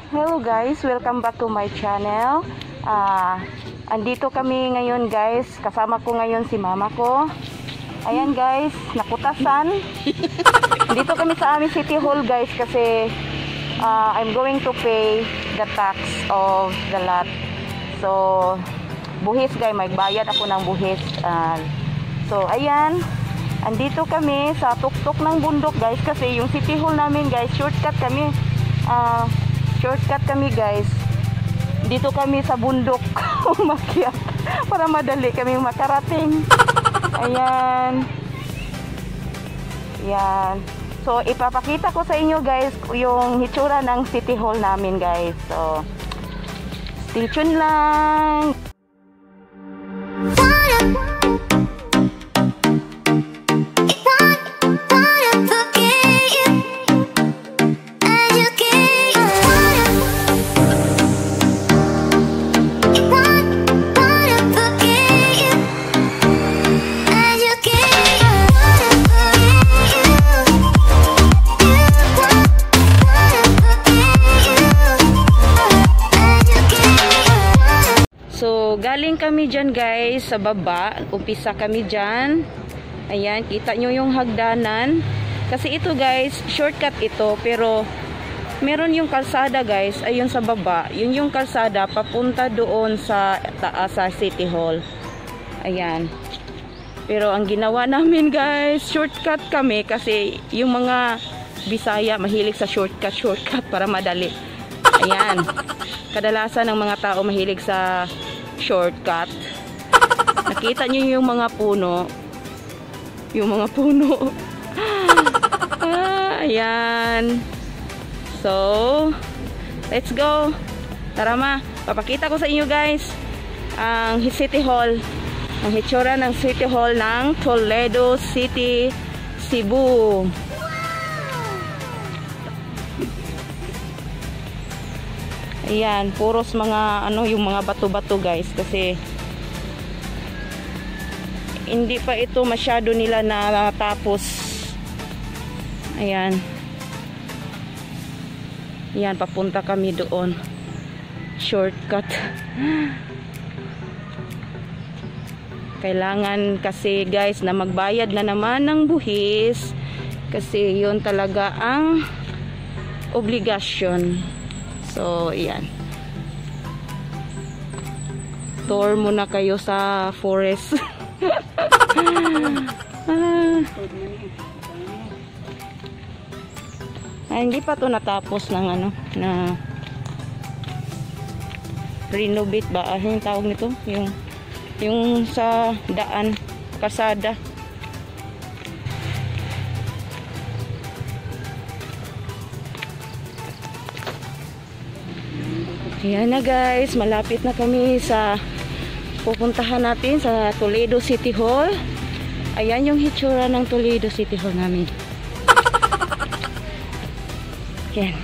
Hello guys, welcome back to my channel. Andito kami ngayon guys, kasama ko ngayon si mama ko. Ayan guys, nakutasan. Dito kami sa aming City Hall guys kasi I'm going to pay the tax of the lot. So, buhis guys, magbayad ako ng buhis. So, ayan. Andito kami sa tuktok ng bundok guys kasi yung City Hall namin guys, shortcut kami. Shortcut kami guys. Dito kami sa bundok umakyat para madali kami makarating. Ayan. Yan. So ipapakita ko sa inyo guys yung hitsura ng City Hall namin guys. So stay tuned lang. So, galing kami dyan guys sa baba. Umpisa kami dyan. Ayan, kita nyo yung hagdanan. Kasi ito guys, shortcut ito. Pero, meron yung kalsada guys. Ayun sa baba. Yun yung kalsada papunta doon sa taas sa City Hall. Ayan. Pero, ang ginawa namin guys, shortcut kami. Kasi, yung mga Bisaya mahilig sa shortcut para madali. Ayan. Kadalasan ng mga tao mahilig sa shortcut. Nakita niyo yung mga puno. Yung mga puno. Ayan. So, let's go. Tara ma, papakita ko sa inyo guys ang City Hall. Ang hitsura ng City Hall ng Toledo City, Cebu. Ayan, puros mga yung mga bato-bato guys kasi hindi pa ito masyado nila natapos. Ayan. Ayan, papunta kami doon. Shortcut. Kailangan kasi guys na magbayad na naman ng buhis kasi yun talaga ang obligasyon. So, ayan. Tour muna kayo sa forest. Hindi pa to natapos ng na renovate ba? Yung tawag nito? Yung sa daan, kasada. Ayan na guys, malapit na kami sa pupuntahan natin sa Toledo City Hall. Ayan yung hitsura ng Toledo City Hall namin. Ayan.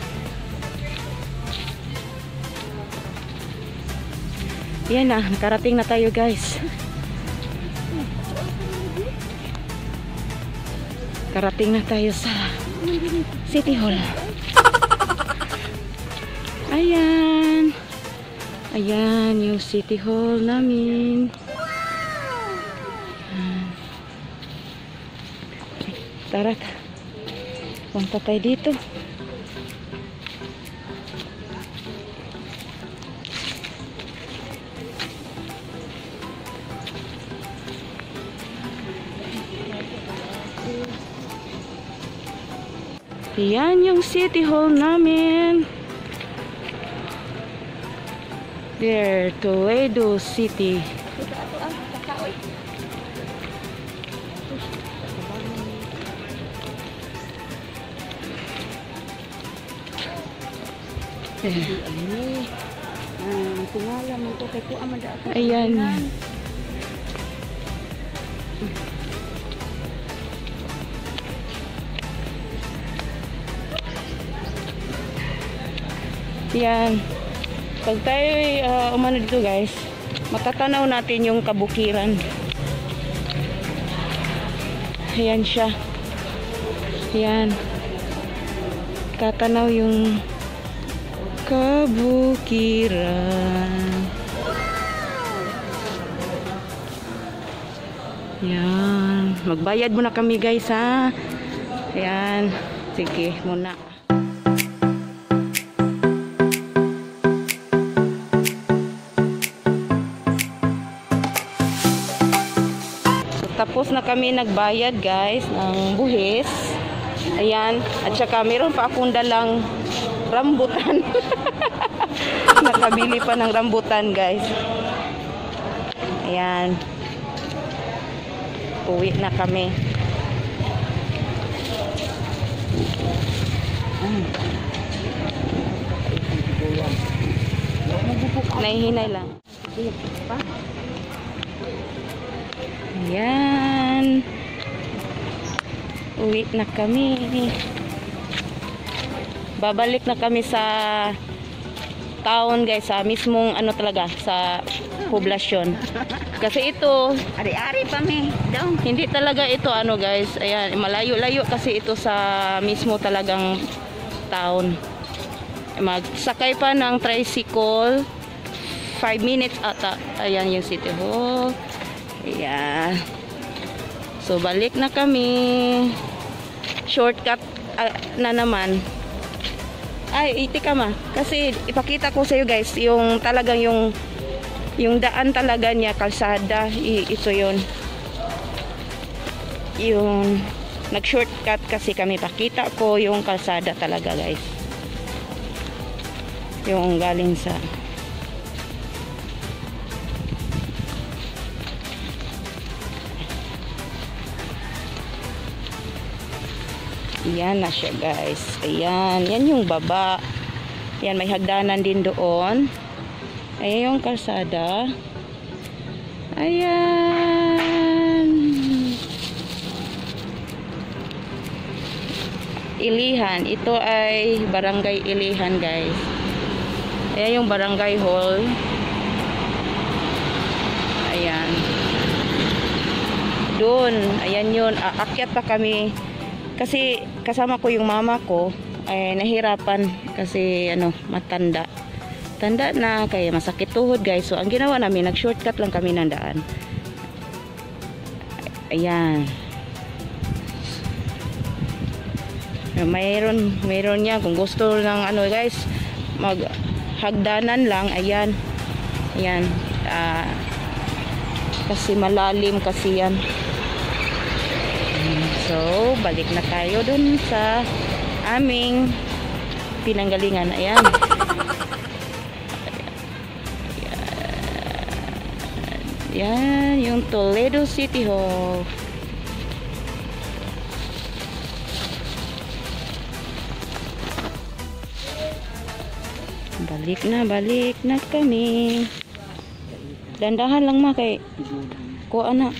Ayan na, nakarating na tayo guys. Karating na tayo sa City Hall. Ayan. Ayan yung City Hall namin. Tara. Punta tayo dito. Ayan yung City Hall namin. There, Toledo City. Ayan. Ayan. Pag tayo umano dito guys, matatanaw natin yung kabukiran. Ayan siya. Ayan. Tatanaw yung kabukiran. Yan. Magbayad muna kami guys ha. Ayan. Sige muna. So, tapos na kami nagbayad guys ng buhis. Ayan. At saka meron pa akong dalang rambutan. Nakabili pa ng rambutan guys. Ayan. Uwi na kami. Nahihinay lang. Ayan. Uwi na kami. Babalik na kami sa town guys, sa mismong ano talaga, sa poblasyon. Kasi ito, Ari-ari pa mi. Daw. hindi talaga ito ano guys, ayan, malayo-layo kasi ito sa mismo talagang town. Magsakay pa ng tricycle, 5 minutes ata. Ayan yung City Hall. Ayan. So balik na kami. Shortcut na naman. Ay, itika ma. Kasi ipakita ko sa iyo guys, yung talagang yung daan talaga niya, kalsada, ito yun. Yung nag-shortcut kasi kami, pakita ko yung kalsada talaga guys. Yung galing sa Ayan na siya guys. Ayan. Yan yung baba. Ayan, may hagdanan din doon. Ayan yung kalsada. Ayan. Ilihan. Ito ay Barangay Ilihan guys. Ayan yung barangay hall. Ayan. Doon. Ayan yun. Aakyat pa kami. Kasi kasama ko yung mama ko, ay nahirapan kasi ano, matanda. Tanda na, kaya masakit tuhod guys. So ang ginawa namin, nag-shortcut lang kami ng daan. Ayan. Mayroon niya kung gusto ng ano guys, maghagdanan lang. Ayan. Ayan. Kasi malalim kasi yan. So, balik na tayo dun sa aming pinanggalingan. Ayan. Ayan, yung Toledo City Hall. Balik na kami. Dandahan lang ma kay ko anak.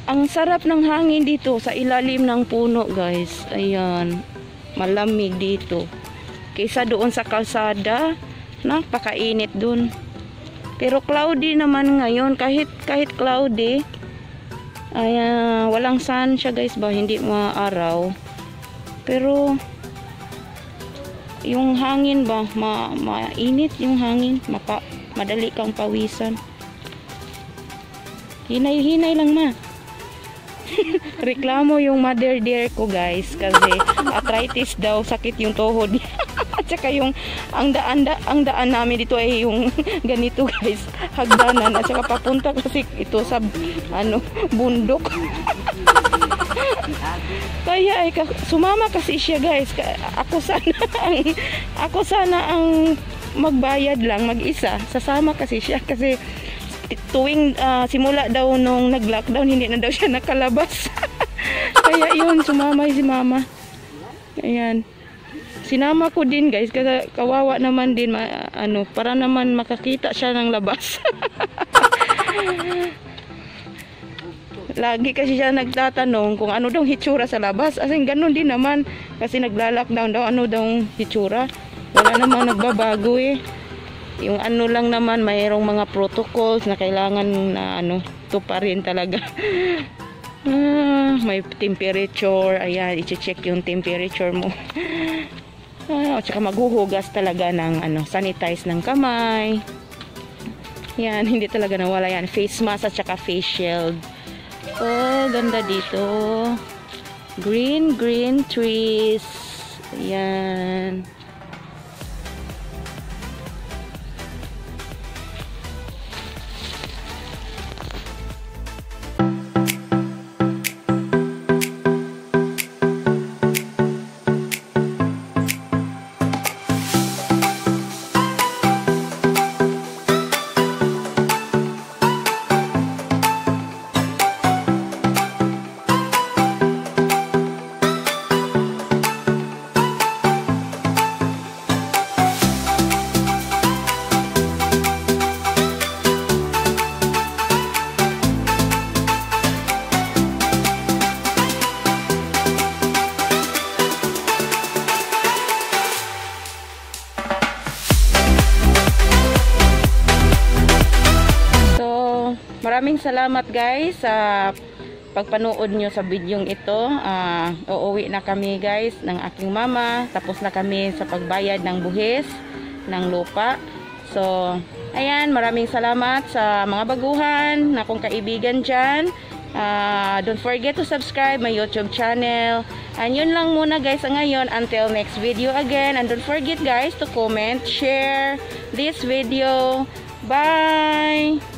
Ang sarap ng hangin dito sa ilalim ng puno guys. Ayan. Malamig dito. Kaysa doon sa kalsada, napakainit doon. Pero cloudy naman ngayon. Kahit cloudy, ayan, walang sun siya guys ba. Hindi maaraw. Pero yung hangin ba, mainit yung hangin. Madali kang pawisan. Hinay-hinay lang ma. Reklamo yung mother dear ko guys kasi arthritis daw, sakit yung tuhod niya. At saka yung ang daan namin dito ay yung ganito guys, hagdanan at saka papunta kasi ito sa ano, bundok. Kaya ay sumama kasi siya guys. Ako sana ang magbayad lang mag-isa. Sasama kasi siya kasi tuwing simula daw nung nag-lockdown hindi na daw siya nakalabas. Kaya yun, sumama si mama. Ayan. Sinama ko din guys kasi kawawa naman din ano, para naman makakita siya ng labas. Lagi kasi siya nagtatanong kung ano daw hitsura sa labas. As in, ganun din naman kasi nagla-lockdown daw, ano daw hitsura. Wala namang nagbabago eh. Yung ano lang naman, mayroong mga protocols na kailangan na ano, tuparin talaga. May temperature. Ayan, i-check yung temperature mo. Tsaka maghuhugas talaga ng sanitize ng kamay. Yan, hindi talaga nawala yan. Face mask at saka face shield. Oh, ganda dito. Green trees. Ayan. Maraming salamat guys sa pagpanood nyo sa videong ito. Uuwi na kami guys ng aking mama. Tapos na kami sa pagbayad ng buhis ng lupa. So, ayan, maraming salamat sa mga baguhan na kong kaibigan dyan. Don't forget to subscribe my YouTube channel. And yun lang muna guys ngayon. Until next video again. And don't forget guys to comment, share this video. Bye!